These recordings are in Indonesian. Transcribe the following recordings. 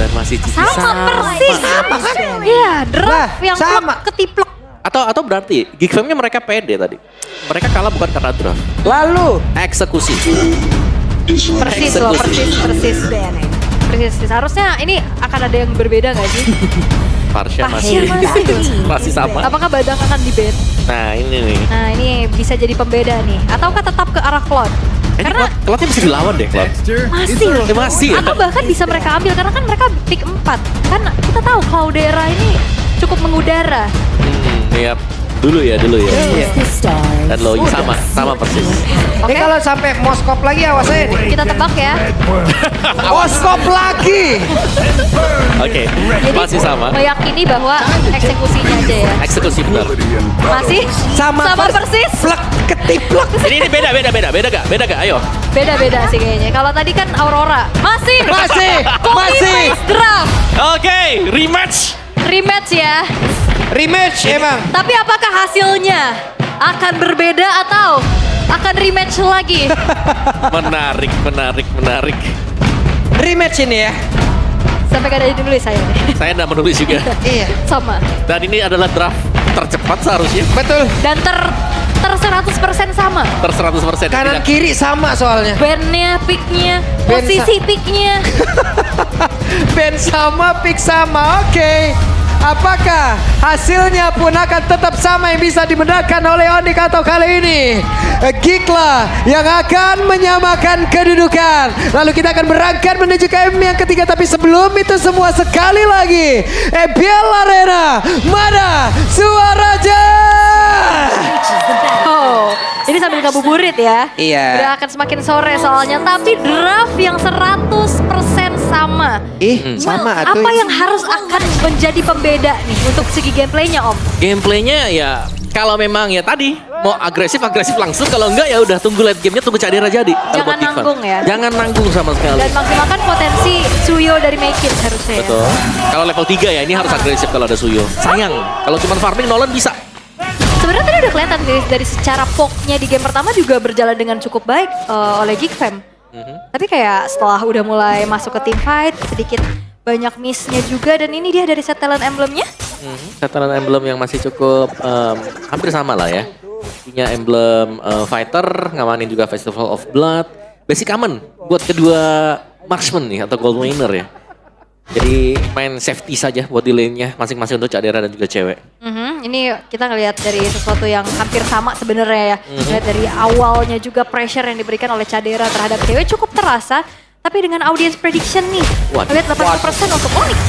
Dan masih Sama persis. Sama kan? Iya, draft yang sama. plek ketiplek. Atau berarti Geekfam-nya mereka pede tadi. Mereka kalah bukan karena draft. Lalu Eksekusi. Persis loh, persis. Persis. Harusnya ini akan ada yang berbeda gak sih? Parsha Pasnya masih sama. Apakah Badang akan di-ban? Nah ini nih. Nah ini bisa jadi pembeda nih. Ataukah tetap ke arah Cloud? Karena Cloud-nya bisa dilawan deh Cloud. masih loh. Masih ya? Atau bahkan bisa mereka ambil karena kan mereka pick 4. Kan kita tahu Cloudera ini cukup mengudara. Iya. Dulu ya. Iya. Dan Loyi sama persis. Oke, ini kalau sampai Moskop lagi awas aja nih. kita tebak ya. Moskop lagi. Oke, masih sama. Meyakini bahwa eksekusinya aja ya. Eksekusi benar. Masih Sama persis. Plek ketiplek. Ini beda gak? Ayo. Beda-beda sih kayaknya. Kalau tadi kan Aurora. Masih. Masih. Face draft. Oke, rematch. Rematch ya. Rematch emang. Tapi apakah hasilnya akan berbeda atau akan rematch lagi? Menarik. Rematch ini ya. Sampai gak ada yang ditulis saya nih. Saya tidak menulis juga. Iya. Sama. Dan ini adalah draft tercepat seharusnya. Betul. Dan ter 100% sama. 100%. Kanan kiri sama soalnya. Bandnya, picknya, Band posisi picknya. Band sama, pick sama. Oke. Apakah hasilnya pun akan tetap sama yang bisa dimenangkan oleh Onyx atau kali ini Geekla yang akan menyamakan kedudukan. Lalu kita akan berangkat menuju ke M yang ketiga. Tapi sebelum itu semua sekali lagi EBL Arena Mana Suaraja. Oh, ini sambil ngabuburit ya. Iya. Udah akan semakin sore soalnya. Tapi draft yang 100% sama. Sama Apa yang harus akan menjadi pembeda nih untuk segi gameplaynya Om? Gameplaynya ya kalau memang ya tadi mau agresif langsung, kalau enggak ya udah tunggu late gamenya, tunggu Cadera jadi. Kalau Jangan buat Geekfam. nanggung ya. Jangan nanggung sama sekali. Dan maksimalkan potensi Suyo dari Makin harusnya ya. Betul. Kalau level 3 ya ini harus agresif kalau ada Suyo. Sayang kalau cuma farming Nolan bisa. Sebenarnya tadi udah kelihatan dari secara poke-nya di game pertama juga berjalan dengan cukup baik oleh Geekfam. Tapi kayak setelah udah mulai masuk ke team fight sedikit banyak miss-nya juga dan ini dia dari set talent emblemnya. Setelan emblem yang masih cukup hampir sama lah ya. Punya emblem fighter, ngamanin juga Festival of Blood. Basic aman buat kedua marksman nih atau gold winner ya. Jadi main safety saja buat di lane-nya masing-masing untuk Cadera dan juga cewek. Ini kita ngelihat dari sesuatu yang hampir sama sebenarnya ya. Lihat dari awalnya juga pressure yang diberikan oleh Cadera terhadap cewek cukup terasa. Tapi dengan audience prediction nih, Waduh. lihat 80% untuk Onyx.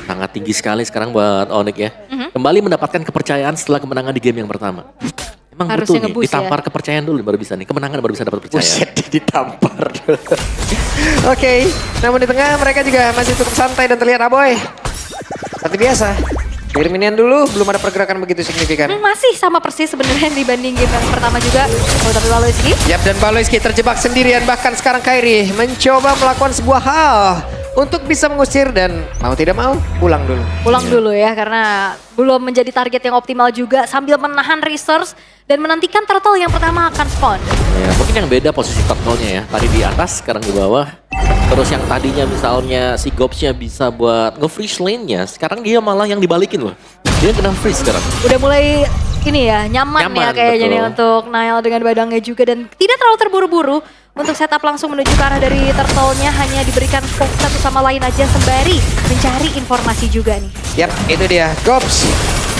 Sangat tinggi sekali sekarang buat Onyx ya. Kembali mendapatkan kepercayaan setelah kemenangan di game yang pertama. Emang Harusnya butuh nih, nge-boost ditampar kepercayaan dulu baru bisa nih. Kemenangan baru bisa dapat percayaan. Buset, ditampar. Oke, namun di tengah mereka juga masih cukup santai dan terlihat aboy. Seperti biasa. Dari minion dulu, belum ada pergerakan begitu signifikan. Masih sama persis sebenarnya dibanding game yang pertama juga. Oh, tapi Baloyski. Yap, dan Baloyski terjebak sendirian. Bahkan sekarang Kairi mencoba melakukan sebuah hal untuk bisa mengusir dan mau tidak mau pulang dulu. Pulang dulu ya karena belum menjadi target yang optimal juga sambil menahan resource dan menantikan turtle yang pertama akan spawn. Ya, mungkin yang beda posisi turtle-nya ya. Tadi di atas, sekarang di bawah. Terus yang tadinya misalnya si Gobs-nya bisa buat nge-freeze lane-nya, sekarang dia malah yang dibalikin loh. Dia kena freeze sekarang. Udah mulai ini ya nyaman ya kayaknya betul. nih untuk Nail dengan badangnya juga dan tidak terlalu terburu-buru untuk setup langsung menuju ke arah dari turtle-nya, hanya diberikan fokus satu sama lain aja sembari mencari informasi juga nih. Yap, itu dia. Gobs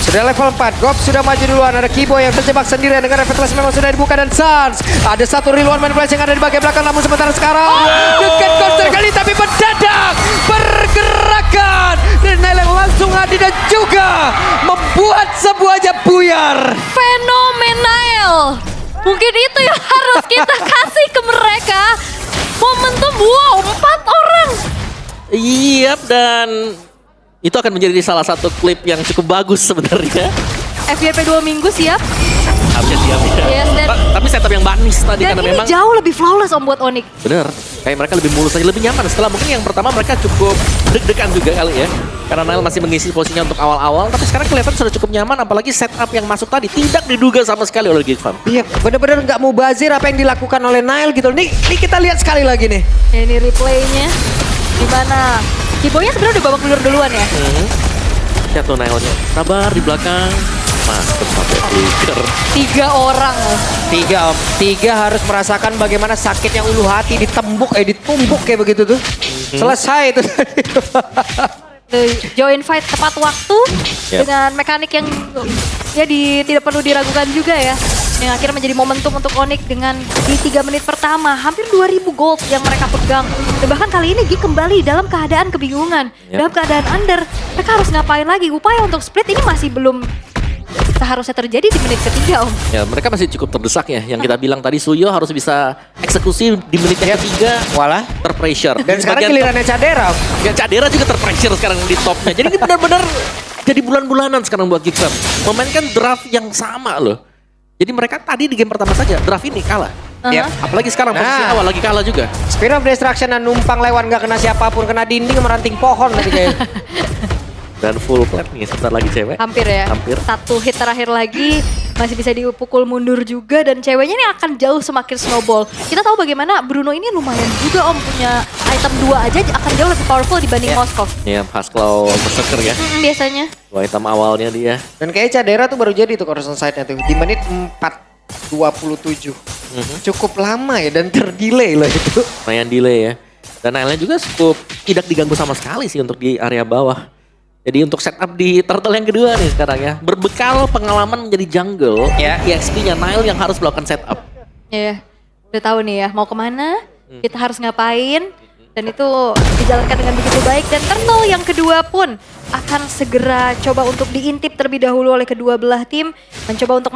sudah level 4. Gobs sudah maju duluan. Ada Kibo yang terjebak sendirian dengan Reflectless memang sudah dibuka dan Sans. Ada satu real one man flash yang ada di bagian belakang namun sementara sekarang dekat counter kali tapi mendadak pergerakan dan Nail yang langsung hadir dan juga membuat sebuahnya buyar. Fenomenal. Mungkin itu yang harus kita kasih ke mereka. Momentum, wow, 4 orang. Iya, dan itu akan menjadi salah satu klip yang cukup bagus sebenarnya. FYP 2 minggu siap. Harusnya siap ya. Yes, dan- Tapi setup yang banis tadi Dan karena ini memang jauh lebih flawless Om buat Onyx. bener. Kayak mereka lebih mulus aja, lebih nyaman. Setelah mungkin yang pertama mereka cukup deg-degan juga kali ya. Karena Nail masih mengisi posisinya untuk awal-awal. Tapi sekarang kelihatan sudah cukup nyaman. Apalagi setup yang masuk tadi tidak diduga sama sekali oleh Geekfam. Iya, benar-benar nggak mau bazir apa yang dilakukan oleh Nail gitu. Nih kita lihat sekali lagi nih. Ya, ini replaynya. Dimana Kibonya sebenarnya udah babak belur duluan ya. Lihat tuh Nile-nya. Sabar di belakang. Masuk sampai flicker. 3 orang loh. 3 Om. 3 harus merasakan bagaimana sakitnya ulu hati ditumbuk kayak begitu tuh. Selesai itu. Join fight tepat waktu Yep. dengan mekanik yang ya tidak perlu diragukan juga ya. Yang akhirnya menjadi momentum untuk Onyx dengan di 3 menit pertama hampir 2000 gold yang mereka pegang. Dan bahkan kali ini Geek kembali dalam keadaan kebingungan, Yep. dalam keadaan under. Mereka harus ngapain lagi? Upaya untuk split ini masih belum seharusnya terjadi di menit ketiga, Om. Ya, mereka masih cukup terdesak ya. Yang kita bilang tadi Suyo harus bisa eksekusi di menit yang ketiga. Walah. Terpressure. Dan sekarang Bagian gilirannya Cadera. Om. top- ya, Cadera juga terpressure sekarang di topnya. Jadi ini benar-benar jadi bulan-bulanan sekarang buat Geekfam. Memainkan draft yang sama loh. Jadi mereka tadi di game pertama saja draft ini kalah. Yep. Apalagi sekarang posisi Nah. awal lagi kalah juga. Spear of Destruction dan numpang lewat nggak kena siapapun, kena dinding sama ranting pohon tadi kayak. Dan full plat nih sebentar lagi cewek. Hampir ya. Hampir. 1 hit terakhir lagi masih bisa dipukul mundur juga dan ceweknya ini akan jauh semakin snowball. Kita tahu bagaimana Bruno ini lumayan juga, Om, punya item 2 aja akan jauh lebih powerful dibanding Moskov. Ya, Pasclaw Berserker ya. Biasanya. Dua item awalnya dia. Dan kayaknya Cadera tuh baru jadi tuh Coruscant Side-nya tuh di menit 4:27. Cukup lama ya dan terdelay loh itu. Lumayan delay ya. Dan Nile juga cukup tidak diganggu sama sekali sih untuk di area bawah. Jadi untuk setup di turtle yang kedua nih sekarang ya. Berbekal pengalaman menjadi jungle, Ya. EXP-nya Nile yang harus melakukan setup. Ya, udah tahu nih ya mau kemana, kita harus ngapain, dan itu dijalankan dengan begitu baik. Dan turtle yang kedua pun akan segera coba untuk diintip terlebih dahulu oleh kedua belah tim, mencoba untuk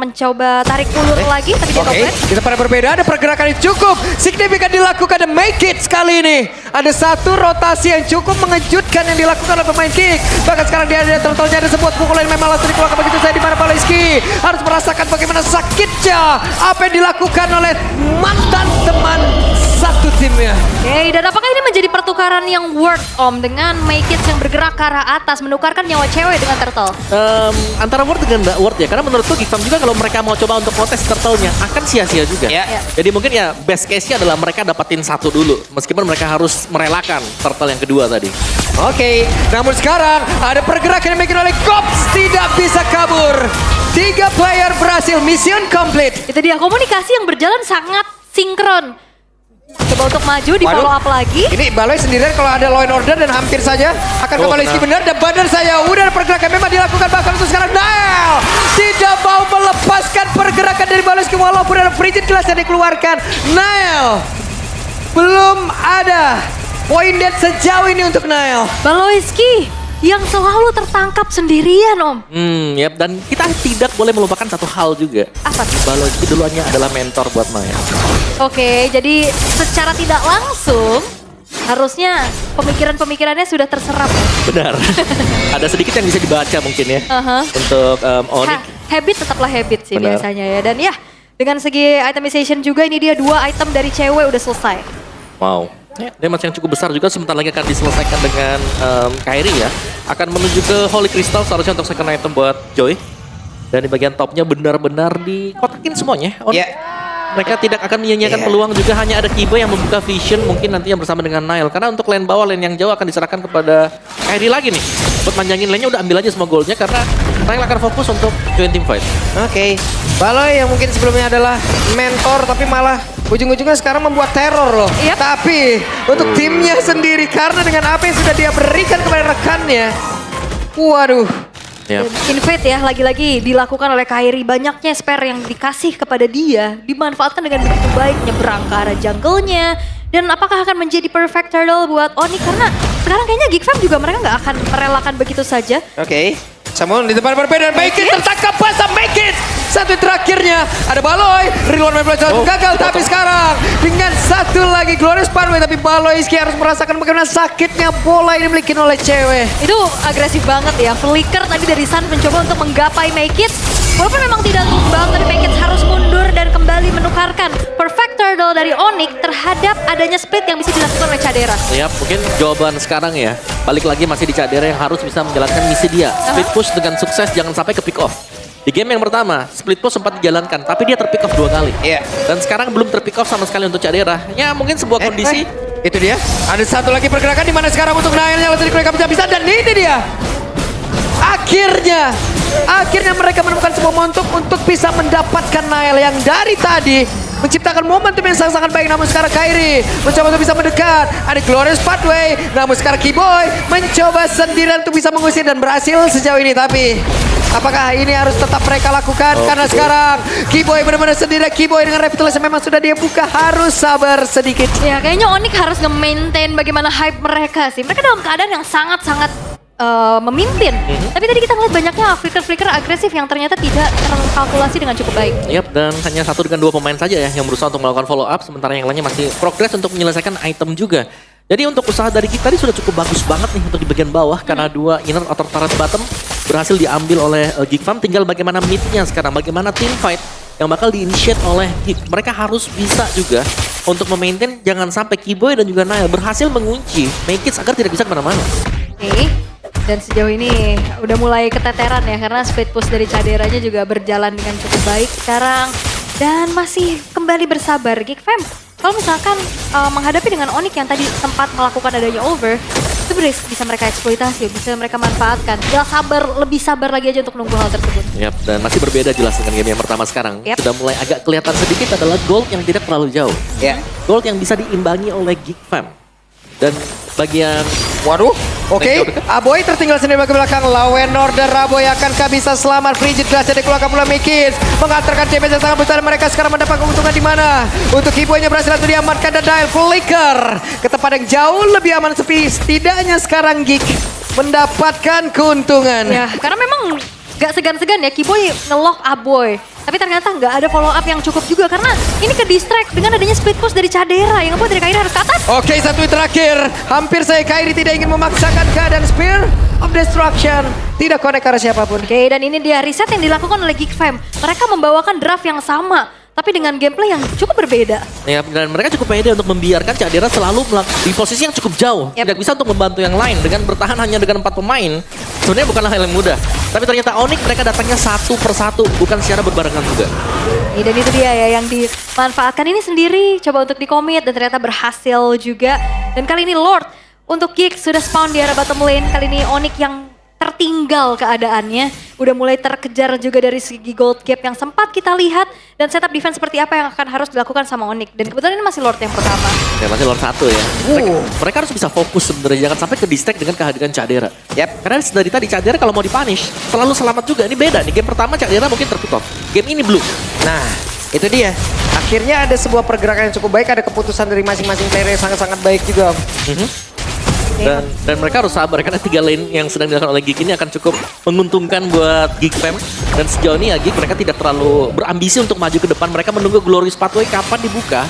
tarik ulur lagi, tapi dia Oke, toplet. kita pada berbeda, ada pergerakan yang cukup signifikan dilakukan dan make it kali ini. Ada satu rotasi yang cukup mengejutkan yang dilakukan oleh pemain Kick. Bahkan sekarang dia ada turtle-nya ada sebuah pukulan yang memang langsung dikeluarkan begitu saja di mana Paleski harus merasakan bagaimana sakitnya apa yang dilakukan oleh mantan teman satu timnya. Oke, dan apakah ini menjadi pertukaran yang worth, Om, dengan make it yang bergerak ke arah atas, menukarkan nyawa cewek dengan turtle? Antara worth dengan nggak worth ya. Karena menurutku Geekfam juga kalau mereka mau coba untuk protes turtle-nya akan sia-sia juga. Ya. Jadi mungkin ya best case-nya adalah mereka dapatin 1 dulu. Meskipun mereka harus merelakan turtle yang kedua tadi. Oke, namun sekarang ada pergerakan yang dimiliki oleh Cops, tidak bisa kabur. 3 player berhasil, mission complete. Itu dia komunikasi yang berjalan sangat sinkron. Coba untuk maju, di Waduh. follow up lagi. Ini Baloy sendirian kalau ada law and order dan hampir saja akan Oh, kembali ski benar dan badan saya udah ada pergerakan memang dilakukan bahkan untuk sekarang Nile tidak mau melepaskan pergerakan dari Baloy walaupun ada frigid glass yang dikeluarkan. Nile belum ada poin dead sejauh ini untuk Nile. Baloiski yang selalu tertangkap sendirian, Om. Yap. Dan kita tidak boleh melupakan satu hal juga. Apa tuh? Baloski duluannya adalah mentor buat Maya. Oke, jadi secara tidak langsung harusnya pemikiran-pemikirannya sudah terserap. Benar. Ada sedikit yang bisa dibaca mungkin ya. Aha. Untuk Onyx. Habit tetaplah habit sih Benar. biasanya ya. Dan ya, dengan segi itemization juga ini dia 2 item dari cewek udah selesai. Wow. Damage yang cukup besar juga sebentar lagi akan diselesaikan dengan Kairi ya. Akan menuju ke Holy Crystal seharusnya untuk second item buat Joy. Dan di bagian topnya benar-benar dikotakin semuanya. Ya. Mereka tidak akan menyia-nyiakan Iya. peluang juga, hanya ada Kiba yang membuka vision mungkin nantinya bersama dengan Nile. Karena untuk lane bawah, lane yang jauh akan diserahkan kepada Kairi lagi nih. Buat manjangin lane-nya udah ambil aja semua goldnya karena Nile akan fokus untuk join team fight. Oke, Baloy yang mungkin sebelumnya adalah mentor tapi malah ujung-ujungnya sekarang membuat teror loh. Yap. Tapi untuk timnya sendiri karena dengan apa yang sudah dia berikan kepada rekannya. Waduh. Yap. Invade ya, lagi-lagi dilakukan oleh Kairi. Banyaknya spare yang dikasih kepada dia, dimanfaatkan dengan begitu baik, nyebrang ke arah jungle-nya. Dan apakah akan menjadi perfect turtle buat Oni? Karena sekarang kayaknya Geekfam juga mereka nggak akan merelakan begitu saja. Oke. Samuel di depan berbeda, make it tertangkap basah, make it. Satu terakhirnya ada Baloy, Reload gagal tapi sekarang dengan satu lagi Glorious Pathway tapi Baloy harus merasakan bagaimana sakitnya bola ini dimiliki oleh cewek. Itu agresif banget ya. Flicker tadi dari Sun mencoba untuk menggapai Make It. Walaupun memang tidak tumbang, tapi Make It harus mundur dan kembali menukarkan perfect turtle dari Onyx terhadap adanya split yang bisa dilakukan oleh Cadera. Yap, mungkin jawaban sekarang ya. Balik lagi masih di Cadera yang harus bisa menjalankan misi dia. Split push dengan sukses, jangan sampai ke pick off. Di game yang pertama, split push sempat dijalankan, tapi dia terpick off 2 kali. Iya. Dan sekarang belum terpick off sama sekali untuk Cadera. Ya mungkin sebuah kondisi Itu dia. Ada satu lagi pergerakan di mana sekarang untuk Nailnya langsung dikeluarkan bisa dan ini dia. Akhirnya mereka menemukan sebuah momentum untuk bisa mendapatkan Nail yang dari tadi menciptakan momentum yang sangat-sangat baik. Namun sekarang Kairi mencoba untuk bisa mendekat. Ada Glorious Pathway. Namun sekarang Keyboy mencoba sendirian untuk bisa mengusir dan berhasil sejauh ini. Tapi apakah ini harus tetap mereka lakukan? Karena sekarang Keyboy benar-benar sendiri. Keyboy dengan Revitalize memang sudah dia buka. Harus sabar sedikit. Ya kayaknya Onyx harus nge-maintain bagaimana hype mereka sih. Mereka dalam keadaan yang sangat-sangat memimpin. Tapi tadi kita ngeliat banyaknya flicker-flicker agresif yang ternyata tidak terkalkulasi dengan cukup baik. Yap, dan hanya 1 dengan 2 pemain saja ya yang berusaha untuk melakukan follow up, sementara yang lainnya masih progres untuk menyelesaikan item juga. Jadi untuk usaha dari kita tadi sudah cukup bagus banget nih untuk di bagian bawah karena 2 inner atau turret bottom berhasil diambil oleh Geek Fam. Tinggal bagaimana mid-nya sekarang, bagaimana team fight yang bakal di-initiate oleh Geek. Mereka harus bisa juga untuk memaintain jangan sampai Keyboy dan juga Nail berhasil mengunci Make-It agar tidak bisa kemana-mana. Oke. Dan sejauh ini udah mulai keteteran ya karena speed push dari Caderanya juga berjalan dengan cukup baik sekarang. Dan masih kembali bersabar Geek Fam. Kalau misalkan menghadapi dengan Onyx yang tadi sempat melakukan adanya over, itu bisa mereka eksploitasi, bisa mereka manfaatkan. Tinggal lebih sabar lagi aja untuk nunggu hal tersebut. Yap, dan masih berbeda jelas dengan game yang pertama sekarang. Yap. Sudah mulai agak kelihatan sedikit adalah gold yang tidak terlalu jauh. Ya. Gold yang bisa diimbangi oleh Geek Fam. Dan bagian Waduh, oke. Aboy tertinggal sendiri ke belakang. Lawan Order Aboy akankah bisa selamat? Frigid Glass dikeluarkan pula Mikis. Mengantarkan damage yang sangat besar. Mereka sekarang mendapat keuntungan di mana? Untuk Keyboy-nya berhasil untuk diamankan dan Dial Flicker ke tempat yang jauh lebih aman sepi. Setidaknya sekarang Geek mendapatkan keuntungan. Ya, karena memang gak segan-segan ya Keyboy nge-lock Aboy. Tapi ternyata nggak ada follow up yang cukup juga karena ini ke distract dengan adanya speed push dari Cadera yang ngebuat dari Kairi harus ke atas. Oke, satu terakhir. Hampir saya Kairi tidak ingin memaksakan keadaan Spear of Destruction. Tidak connect karena siapapun. Oke, dan ini dia reset yang dilakukan oleh Geek Fam. Mereka membawakan draft yang sama, tapi dengan gameplay yang cukup berbeda. ya, dan mereka cukup pede untuk membiarkan Cadera selalu di posisi yang cukup jauh. Yap. Tidak bisa untuk membantu yang lain dengan bertahan hanya dengan 4 pemain. Sebenarnya bukanlah hal yang mudah. Tapi ternyata Onyx mereka datangnya satu persatu, bukan secara berbarengan juga. Dan itu dia ya yang dimanfaatkan ini sendiri, coba untuk di-commit dan ternyata berhasil juga. Dan kali ini Lord untuk Geek sudah spawn di arah bottom lane. Kali ini Onyx yang tertinggal keadaannya, udah mulai terkejar juga dari segi gold gap yang sempat kita lihat dan setup defense seperti apa yang akan harus dilakukan sama Onyx. Dan kebetulan ini masih Lord yang pertama. Ya masih Lord 1 ya. Mereka harus bisa fokus sebenarnya, jangan sampai ke distract dengan kehadiran Cadera. Karena dari tadi Cadera kalau mau dipunish selalu selamat juga. Ini beda nih, game pertama Cadera mungkin terpick off. Game ini blue. Nah, itu dia. Akhirnya ada sebuah pergerakan yang cukup baik, ada keputusan dari masing-masing player yang sangat-sangat baik juga. Dan mereka harus sabar karena 3 lane yang sedang dilakukan oleh Geek ini akan cukup menguntungkan buat Geek Fam. Dan sejauh ini ya Geek mereka tidak terlalu berambisi untuk maju ke depan. Mereka menunggu Glorious Pathway kapan dibuka,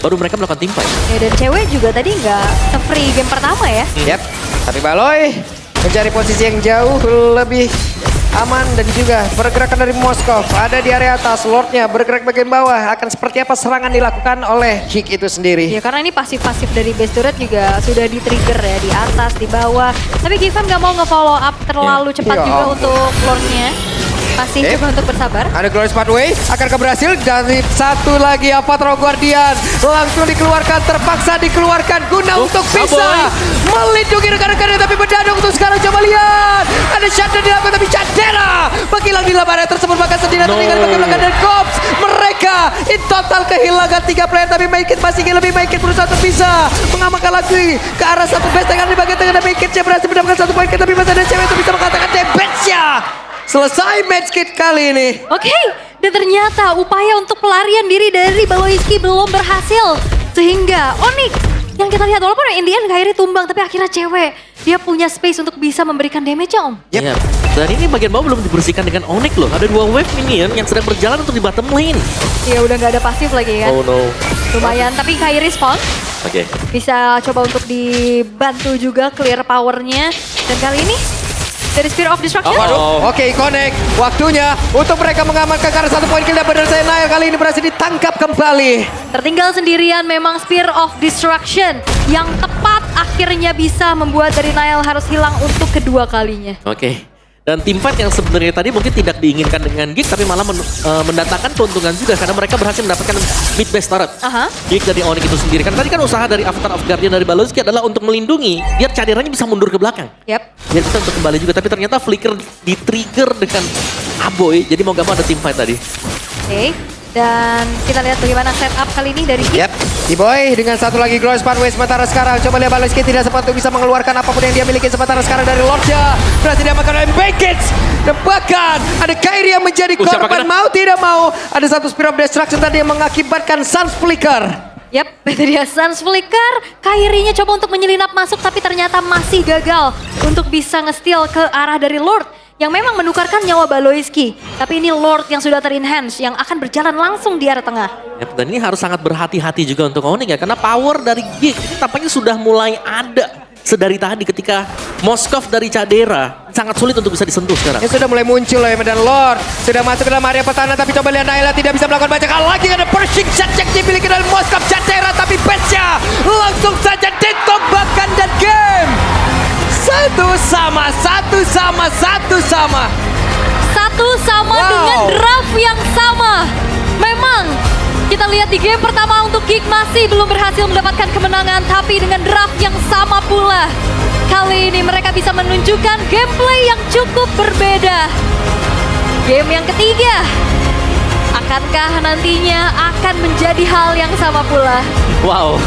baru mereka melakukan team fight. Ya, dan cewek juga tadi nggak se-free game pertama ya. Tapi Baloy mencari posisi yang jauh lebih aman dan juga pergerakan dari Moskov ada di area atas. Lordnya bergerak bagian bawah. Akan seperti apa serangan dilakukan oleh Geek itu sendiri? Ya karena ini pasif-pasif dari base turret juga sudah di-trigger ya di atas, di bawah. Tapi Geek Fam nggak mau nge-follow up terlalu cepat juga untuk Lordnya. Pasti coba untuk bersabar. Ada Glorious Pathway, akankah berhasil? Dari satu lagi Avatro Guardian langsung dikeluarkan, terpaksa dikeluarkan guna untuk bisa melindungi rekan-rekannya, tapi mendadak untuk sekarang. Coba lihat, ada shutdown dilakukan tapi Cadera menghilang di dalam area tersebut, maka sendiri tertinggal di bagian belakang dan Cops. Mereka in total kehilangan 3 player, tapi Make It masih lebih. Make It berusaha untuk bisa mengamankan lagi ke arah satu base dengan di bagian tengah, dan Make It berhasil mendapatkan 1 poin, tapi masih ada cewek untuk bisa mengatakan damage-nya. Selesai match kit kali ini. Oke, dan ternyata upaya untuk pelarian diri dari Baloyski belum berhasil. Sehingga Onyx yang kita lihat walaupun in the end Kairi tumbang, tapi akhirnya cewek dia punya space untuk bisa memberikan damage ya Om. Iya. Dan ini bagian bawah belum dibersihkan dengan Onyx loh. Ada 2 wave minion yang sedang berjalan untuk di bottom lane. Ya udah nggak ada pasif lagi kan. Oh no. Lumayan, tapi Kairi spawn. Oke. Bisa coba untuk dibantu juga clear powernya. Dan kali ini dari Spear of Destruction. Oke, connect. Waktunya untuk mereka mengamankan karena 1 poin kill dan berdasarkan Nail kali ini berhasil ditangkap kembali. Tertinggal sendirian memang Spear of Destruction yang tepat akhirnya bisa membuat dari Nail harus hilang untuk kedua kalinya. Oke. Dan teamfight yang sebenarnya tadi mungkin tidak diinginkan dengan Geek, tapi malah mendatangkan keuntungan juga karena mereka berhasil mendapatkan mid base turret. Geek dari Onyx itu sendiri. Kan tadi kan usaha dari Avatar of Guardian dari Baloski adalah untuk melindungi biar cadiranya bisa mundur ke belakang. Biar kita untuk kembali juga, tapi ternyata Flicker di-trigger dengan Aboy, jadi mau gak mau ada teamfight tadi. Dan kita lihat bagaimana setup kali ini dari Geek. T-Boy dengan satu lagi Glorious Pathway sementara sekarang. Coba lihat Baloski tidak sempat untuk bisa mengeluarkan apapun yang dia miliki sementara sekarang dari Lordnya. Berhasil diamankan oleh Bakets. Dan bahkan ada Kairi yang menjadi korban mau tidak mau. Ada satu Spirit of Destruction tadi yang mengakibatkan Suns Flicker. Itu dia Suns Flicker. Kairinya coba untuk menyelinap masuk tapi ternyata masih gagal untuk bisa nge-steal ke arah dari Lord yang memang menukarkan nyawa Baloiski. Tapi ini Lord yang sudah ter-enhance yang akan berjalan langsung di area tengah. Dan ini harus sangat berhati-hati juga untuk Onyx ya, karena power dari Geek ini tampaknya sudah mulai ada sedari tadi ketika Moskov dari Cadera sangat sulit untuk bisa disentuh sekarang. Ya sudah mulai muncul ya, dan Lord sudah masuk ke dalam area pertahanan, tapi coba lihat Naila tidak bisa melakukan banyak hal lagi. Ada Pershing shot yang dimiliki dari Moskov Cadera, tapi Pesha langsung saja ditembakkan dan game. Satu sama dengan draft yang sama. Memang kita lihat di game pertama untuk Geek masih belum berhasil mendapatkan kemenangan, tapi dengan draft yang sama pula. Kali ini mereka bisa menunjukkan gameplay yang cukup berbeda. Game yang ketiga, akankah nantinya akan menjadi hal yang sama pula? Wow.